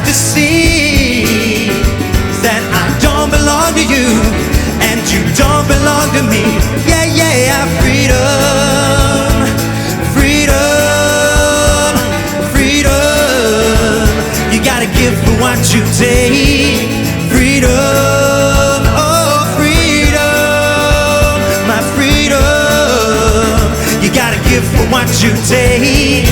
To see that I don't belong to you and you don't belong to me. Yeah, yeah, freedom, freedom, freedom. You gotta give for what you take. Freedom, oh freedom, my freedom. You gotta give for what you take.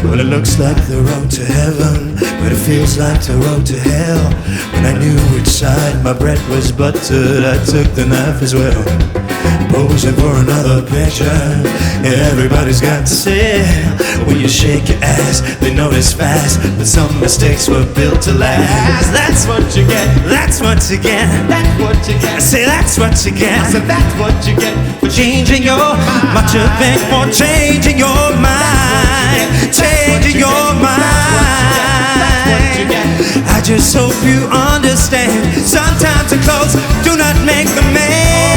Well, it looks like the road to heaven, but it feels like the road to hell. When I knew which side my bread was buttered, I took the knife as well. Posing for another picture, everybody's got to say. When you shake your ass, they notice fast, but some mistakes were built to last. That's what you get, that's what you get, That's what you get. I say that's what you get. I said that's what you get for Changing your mind. Much of thanks for changing your mind. Changing your mind. I just hope you understand. Sometimes the clothes do not make the man.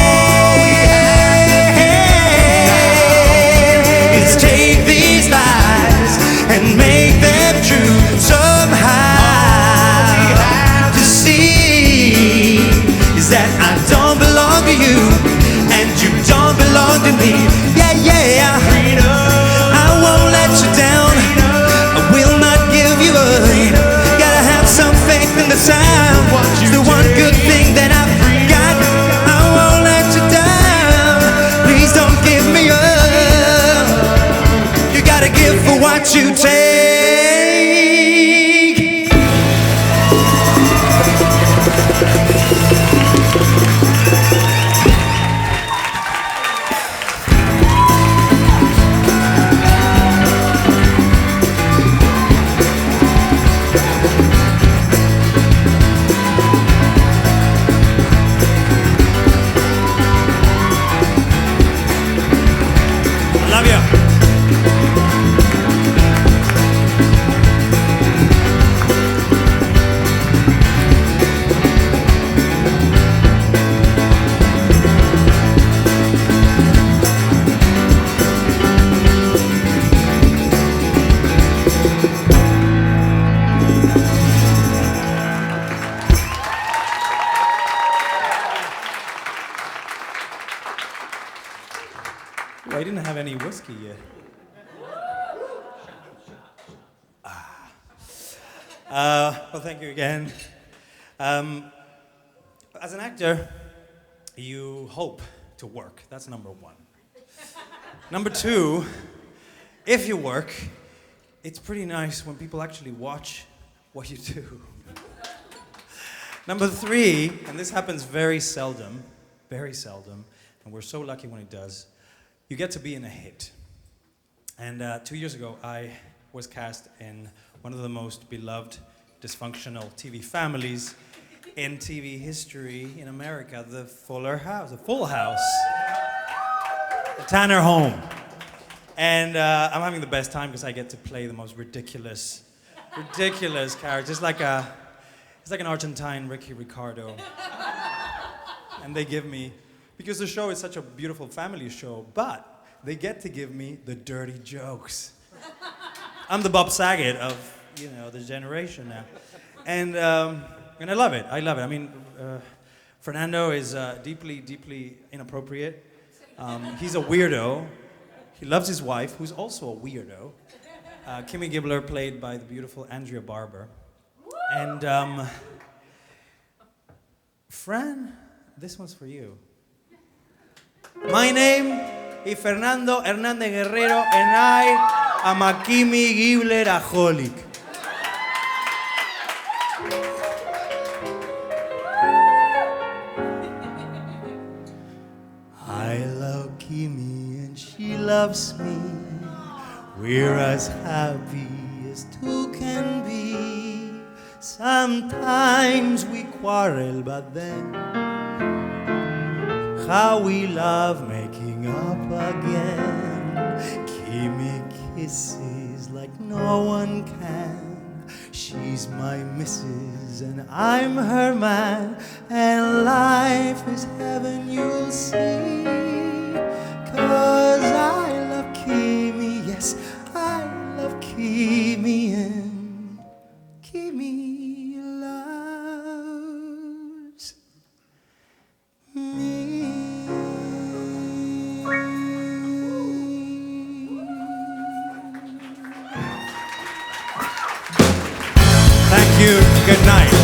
Let's take these lies and make them true somehow. To see is that I don't belong to you and you don't belong to me. Yeah, yeah. I won't let you down. I will not give you up. Gotta have some faith in the sound. It's the one good thing that I've got. I won't let you down. Please don't give me up. You gotta give for what you take. Love you. Well, I didn't have any whiskey yet. Well, thank you again. As an actor, you hope to work. That's number one. Number two, if you work, it's pretty nice when people actually watch what you do. Number three, and this happens very seldom, and we're so lucky when it does, you get to be in a hit. And 2 years ago, I was cast in one of the most beloved dysfunctional TV families in TV history in America, the Full House, the Tanner home. And I'm having the best time because I get to play the most ridiculous character. It's like an Argentine Ricky Ricardo. And they give me, because the show is such a beautiful family show, but they get to give me the dirty jokes. I'm the Bob Saget of the generation now, and I love it. I love it. I mean, Fernando is deeply inappropriate. He's a weirdo. He loves his wife, who's also a weirdo. Kimmy Gibbler, played by the beautiful Andrea Barber, and Fran, this one's for you. My name is Fernando Hernández Guerrero, and I am a Kimmy Gibbler-aholic. I love Kimmy and she loves me. We're as happy as two can be. Sometimes we quarrel, but then how we love making up again. Kimmy kisses like no one can. She's my missus and I'm her man, and life is heaven, you'll see. 'Cause I love Kimmy, yes, I love Kimmy, and Kimmy loves me. Thank you. Good night.